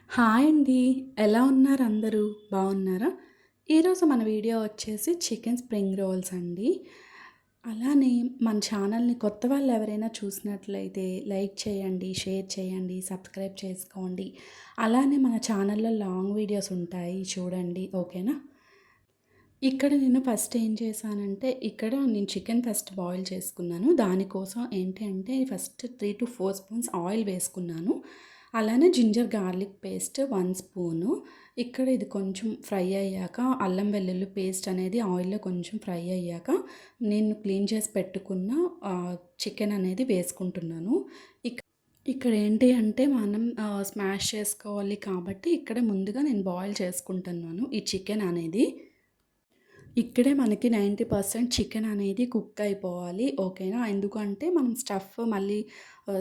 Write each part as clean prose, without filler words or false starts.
Hi అండి. ఎలా ఉన్నారు అందరూ? బాగున్నారా? ఈరోజు మన వీడియో వచ్చేసి చికెన్ స్ప్రింగ్ రోల్స్ అండి. అలానే మన ఛానల్‌ని కొత్త వాళ్ళు ఎవరైనా చూసినట్లయితే లైక్ చేయండి, షేర్ చేయండి, సబ్స్క్రైబ్ చేసుకోండి. అలానే మన ఛానల్‌లో లాంగ్ వీడియోస్ ఉంటాయి చూడండి. ఓకేనా? ఇక్కడ నేను ఫస్ట్ ఏం చేశానంటే, ఇక్కడ నేను చికెన్ ఫస్ట్ బాయిల్ చేసుకున్నాను. దానికోసం ఏంటి అంటే, ఫస్ట్ 3-4 స్పూన్స్ ఆయిల్ వేసుకున్నాను. అలానే జింజర్ గార్లిక్ పేస్ట్ 1 స్పూను. ఇక్కడ ఇది కొంచెం ఫ్రై అయ్యాక, అల్లం వెల్లుల్లి పేస్ట్ అనేది ఆయిల్‌లో కొంచెం ఫ్రై అయ్యాక, నేను క్లీన్ చేసి పెట్టుకున్న చికెన్ అనేది వేసుకుంటున్నాను. ఇక్ ఇక్కడ ఏంటి అంటే, మనం స్మాష్ చేసుకోవాలి కాబట్టి, ఇక్కడ ముందుగా నేను బాయిల్ చేసుకుంటున్నాను ఈ చికెన్ అనేది. ఇక్కడే మనకి 90% చికెన్ అనేది కుక్ అయిపోవాలి. ఓకేనా? ఎందుకంటే మనం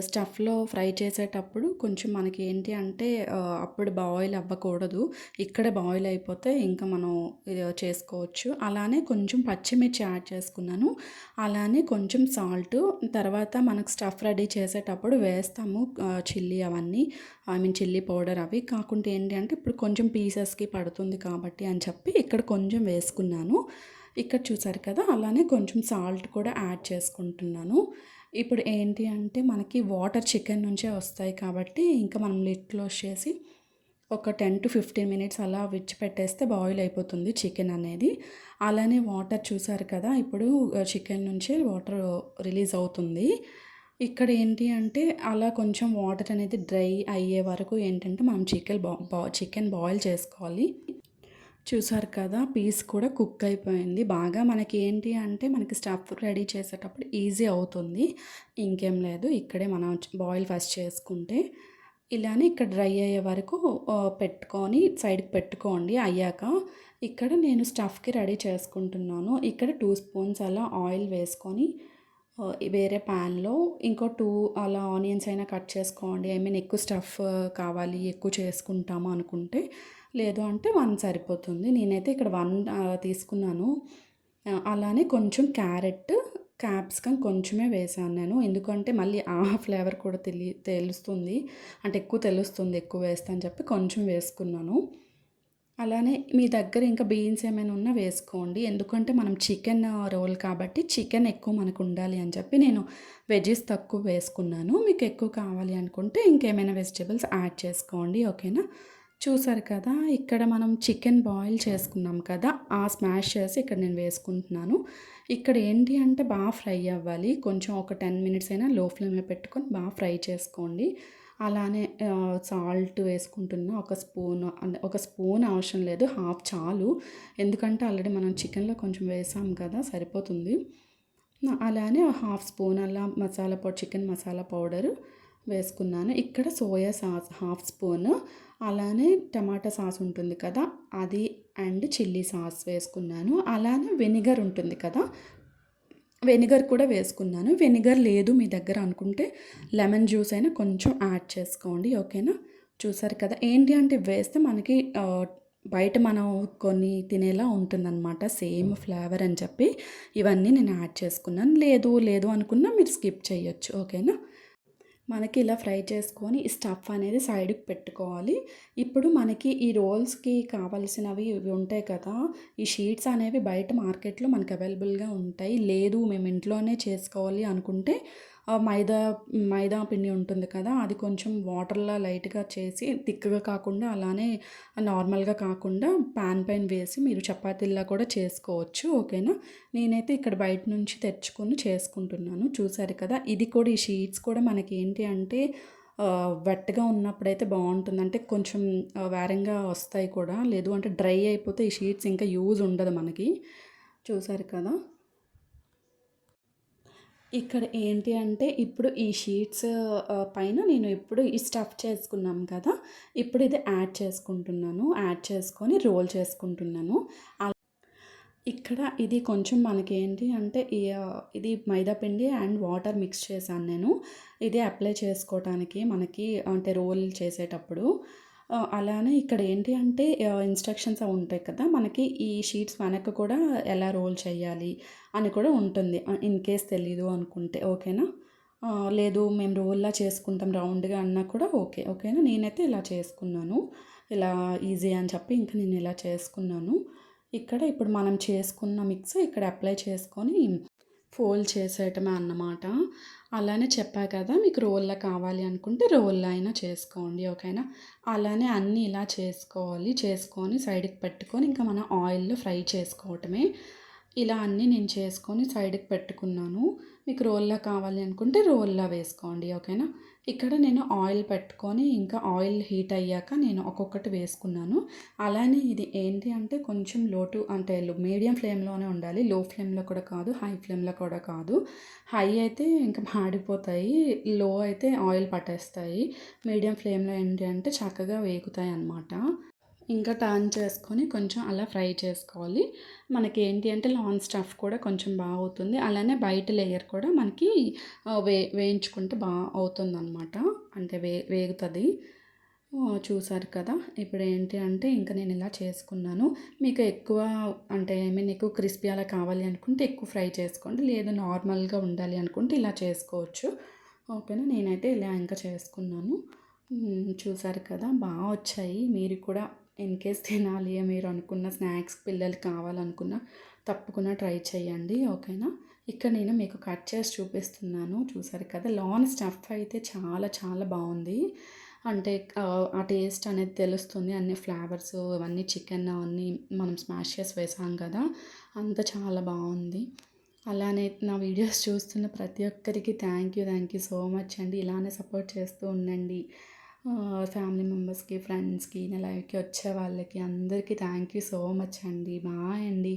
స్టఫ్‌లో ఫ్రై చేసేటప్పుడు కొంచెం మనకి ఏంటి అంటే అప్పుడు బాయిల్ అవ్వకూడదు. ఇక్కడే బాయిల్ అయిపోతే ఇంకా మనం చేసుకోవచ్చు. అలానే కొంచెం పచ్చిమిర్చి యాడ్ చేసుకున్నాను. అలానే కొంచెం సాల్టు, తర్వాత మనకు స్టఫ్ రెడీ చేసేటప్పుడు వేస్తాము చిల్లీ అవన్నీ. చిల్లీ పౌడర్ అవి. కాకుంటే ఏంటి అంటే ఇప్పుడు కొంచెం పీసెస్‌కి పడుతుంది కాబట్టి అని చెప్పి ఇక్కడ కొంచెం వేసుకున్నాను. ఇక్కడ చూసారు కదా! అలానే కొంచెం సాల్ట్ కూడా యాడ్ చేసుకుంటున్నాను. ఇప్పుడు ఏంటి అంటే మనకి వాటర్ చికెన్ నుంచే వస్తాయి కాబట్టి ఇంకా మనం లిడ్ క్లోజ్ చేసి ఒక 10-15 మినిట్స్ అలా విడిచిపెట్టేస్తే బాయిల్ అయిపోతుంది చికెన్ అనేది. అలానే వాటర్ చూసారు కదా! ఇప్పుడు చికెన్ నుంచి వాటర్ రిలీజ్ అవుతుంది. ఇక్కడ ఏంటి అంటే అలా కొంచెం వాటర్ అనేది డ్రై అయ్యే వరకు ఏంటంటే మనం చికెన్ బాయిల్ చేసుకోవాలి. చూసారు కదా! పీస్ కూడా కుక్ అయిపోయింది బాగా. మనకి ఏంటి అంటే మనకి స్టఫ్ రెడీ చేసేటప్పుడు ఈజీ అవుతుంది. ఇంకేం లేదు. ఇక్కడే మనం బాయిల్ ఫస్ట్ చేసుకుంటే ఇలానే ఇక్కడ డ్రై అయ్యే వరకు పెట్టుకొని సైడ్‌కి పెట్టుకోండి అయ్యాక. ఇక్కడ నేను స్టఫ్‌కి రెడీ చేసుకుంటున్నాను. ఇక్కడ 2 స్పూన్స్ అలా ఆయిల్ వేసుకొని వేరే ప్యాన్‌లో ఇంకో 2 అలా ఆనియన్స్ అయినా కట్ చేసుకోండి. ఎక్కువ స్టఫ్ కావాలి, ఎక్కువ చేసుకుంటాము అనుకుంటే, లేదు అంటే 1 సరిపోతుంది. నేనైతే ఇక్కడ 1 తీసుకున్నాను. అలానే కొంచెం క్యారెట్, క్యాప్సికమ్ కొంచెమే వేశాను నేను. ఎందుకంటే మళ్ళీ ఆ ఫ్లేవర్ కూడా తెలుస్తుంది. అంటే ఎక్కువ తెలుస్తుంది, ఎక్కువ వేస్తా అని చెప్పి కొంచెం వేసుకున్నాను. అలానే మీ దగ్గర ఇంకా బీన్స్ ఏమైనా ఉన్నా వేసుకోండి. ఎందుకంటే మనం చికెన్ రోల్ కాబట్టి చికెన్ ఎక్కువ మనకు ఉండాలి అని చెప్పి నేను వెజ్జీస్ తక్కువ వేసుకున్నాను. మీకు ఎక్కువ కావాలి అనుకుంటే ఇంకేమైనా వెజిటబుల్స్ యాడ్ చేసుకోండి. ఓకేనా? చూసారు కదా! ఇక్కడ మనం చికెన్ బాయిల్ చేసుకున్నాం కదా! ఆ స్మాష్ చేసి ఇక్కడ నేను వేసుకుంటున్నాను. ఇక్కడ ఏంటి అంటే బాగా ఫ్రై అవ్వాలి. కొంచెం ఒక 10 మినిట్స్ అయినా లో ఫ్లేమ్‌లో పెట్టుకొని బాగా ఫ్రై చేసుకోండి. అలానే సాల్ట్ వేసుకుంటున్నా ఒక స్పూను. అంటే ఒక స్పూన్ అవసరం లేదు. హాఫ్ చాలు. ఎందుకంటే ఆల్రెడీ మనం చికెన్‌లో కొంచెం వేసాం కదా! సరిపోతుంది. అలానే హాఫ్ స్పూన్ అలా చికెన్ మసాలా పౌడరు వేసుకున్నాను. ఇక్కడ సోయా సాస్ హాఫ్ స్పూను, అలానే టమాటా సాస్ ఉంటుంది కదా! అది అండ్ చిల్లీ సాస్ వేసుకున్నాను. అలానే వెనిగర్ ఉంటుంది కదా! వెనిగర్ కూడా వేసుకున్నాను. వెనిగర్ లేదు మీ దగ్గర అనుకుంటే లెమన్ జ్యూస్ అయినా కొంచెం యాడ్ చేసుకోండి. ఓకేనా? చూసారు కదా! ఏంటి అంటే వేస్తే మనకి బయట మనం కొన్ని తినేలా ఉంటుందన్నమాట. సేమ్ ఫ్లేవర్ అని చెప్పి ఇవన్నీ నేను యాడ్ చేసుకున్నాను. లేదు అనుకున్నా మీరు స్కిప్ చేయొచ్చు. ఓకేనా? మనకి ఇలా ఫ్రై చేసుకొని ఈ స్టఫ్ అనేది సైడ్‌కి పెట్టుకోవాలి. ఇప్పుడు మనకి ఈ రోల్స్‌కి కావాల్సినవి ఇవి ఉంటాయి కదా! ఈ షీట్స్ అనేవి బయట మార్కెట్‌లో మనకు అవైలబుల్‌గా ఉంటాయి. లేదు మేము ఇంట్లోనే చేసుకోవాలి అనుకుంటే మైదా పిండి ఉంటుంది కదా! అది కొంచెం వాటర్‌లో లైట్‌గా చేసి థిక్‌గా కాకుండా అలానే నార్మల్‌గా కాకుండా పాన్ పైన వేసి మీరు చపాతీల్లా కూడా చేసుకోవచ్చు. ఓకేనా? నేనైతే ఇక్కడ బయట నుంచి తెచ్చుకొని చేసుకుంటున్నాను. చూసారు కదా! ఇది కూడా ఈ షీట్స్ కూడా మనకి ఏంటి అంటే వెట్‌గా ఉన్నప్పుడైతే బావుంటుంది. అంటే కొంచెం వేరంగా వస్తాయి కూడా. లేదు అంటే డ్రై అయిపోతే ఈ షీట్స్ ఇంకా యూజ్ ఉండదు మనకి. చూసారు కదా! ఇక్కడ ఏంటి అంటే ఇప్పుడు ఈ షీట్స్ పైన నేను ఇప్పుడు ఈ స్టఫ్ చేసుకున్నాం కదా! ఇప్పుడు ఇది యాడ్ చేసుకుంటున్నాను. యాడ్ చేసుకొని రోల్ చేసుకుంటున్నాను. ఇక్కడ ఇది కొంచెం మనకేంటి అంటే ఇది మైదా పిండి అండ్ వాటర్ మిక్స్ చేశాను నేను. ఇది అప్లై చేసుకోవటానికి మనకి అంటే రోల్ చేసేటప్పుడు. అలానే ఇక్కడ ఏంటి అంటే ఇన్‌స్ట్రక్షన్స్ అవి ఉంటాయి కదా! మనకి ఈ షీట్స్ వెనక కూడా ఎలా రోల్ చేయాలి అని కూడా ఉంటుంది. ఇన్ కేస్ తెలీదు అనుకుంటే. ఓకేనా? లేదు మేము రోల్లా చేసుకుంటాం రౌండ్‌గా అన్నా కూడా ఓకే. ఓకేనా? నేనైతే ఇలా చేసుకున్నాను. ఇలా ఈజీ అని చెప్పి ఇంక నేను ఇలా చేసుకున్నాను. ఇక్కడ ఇప్పుడు మనం చేసుకున్న మిక్స్ ఇక్కడ అప్లై చేసుకొని ఫోల్డ్ చేసేయటమే అన్నమాట. అలానే చెప్పా కదా! మీకు రోల్లా కావాలి అనుకుంటే రోల్లా అయినా చేసుకోండి. ఓకేనా? అలానే అన్నీ ఇలా చేసుకోవాలి. చేసుకొని సైడ్‌కి పెట్టుకొని ఇంకా మనం ఆయిల్‌లో ఫ్రై చేసుకోవటమే. ఇలా అన్నీ నేను చేసుకొని సైడ్‌కి పెట్టుకున్నాను. మీకు రోల్లా కావాలి అనుకుంటే రోల్లా వేసుకోండి. ఓకేనా? ఇక్కడ నేను ఆయిల్ పెట్టుకొని ఇంకా ఆయిల్ హీట్ అయ్యాక నేను ఒక్కొక్కటి వేసుకున్నాను. అలానే ఇది ఏంటి అంటే కొంచెం మీడియం ఫ్లేమ్‌లోనే ఉండాలి. లో ఫ్లేమ్‌లో కూడా కాదు, హై ఫ్లేమ్‌లో కూడా కాదు. హై అయితే ఇంక మాడిపోతాయి. లో అయితే ఆయిల్ పట్టేస్తాయి. మీడియం ఫ్లేమ్‌లో ఏంటి అంటే చక్కగా వేగుతాయన్నమాట. ఇంకా టర్న్ చేసుకొని కొంచెం అలా ఫ్రై చేసుకోవాలి. మనకేంటి అంటే లాన్ స్టఫ్ కూడా కొంచెం అవుతుంది. అలానే బయట లేయర్ కూడా మనకి వేయించుకుంటే అవుతుందనమాట. అంటే వేగుతది. చూసారు కదా! ఇప్పుడేంటి అంటే ఇంక నేను ఇలా చేసుకున్నాను. మీకు ఎక్కువ అంటే ఎక్కువ క్రిస్పీ అలా కావాలి అనుకుంటే ఎక్కువ ఫ్రై చేసుకోండి. లేదు నార్మల్‌గా ఉండాలి అనుకుంటే ఇలా చేసుకోవచ్చు. ఓకేనా? నేనైతే ఇలా ఇంకా చేసుకున్నాను. చూసారు కదా! వచ్చాయి. మీరు కూడా ఇన్‌కేస్ తినాలి మీరు అనుకున్న స్నాక్స్ పిల్లలకి కావాలనుకున్న తప్పకుండా ట్రై చేయండి. ఓకేనా? ఇక్కడ నేను మీకు కట్ చేసి చూపిస్తున్నాను. చూసారు కదా! లాన్ స్టఫ్ అయితే చాలా చాలా బావుంది. అంటే ఆ టేస్ట్ అనేది తెలుస్తుంది. అన్ని ఫ్లేవర్స్ అవన్నీ చికెన్ అవన్నీ మనం స్మాష్ చేసి వేసాం కదా! అంతా చాలా బావుంది. అలానే నా వీడియోస్ చూస్తున్న ప్రతి ఒక్కరికి థ్యాంక్ యూ సో మచ్ అండి. ఇలానే సపోర్ట్ చేస్తూ ఉండండి. ఫ్యామిలీ మెంబర్స్‌కి, ఫ్రెండ్స్‌కి, నా లైవ్‌కి వచ్చే వాళ్ళకి అందరికీ థ్యాంక్ యూ సో మచ్ అండి. బాయ్ అండి.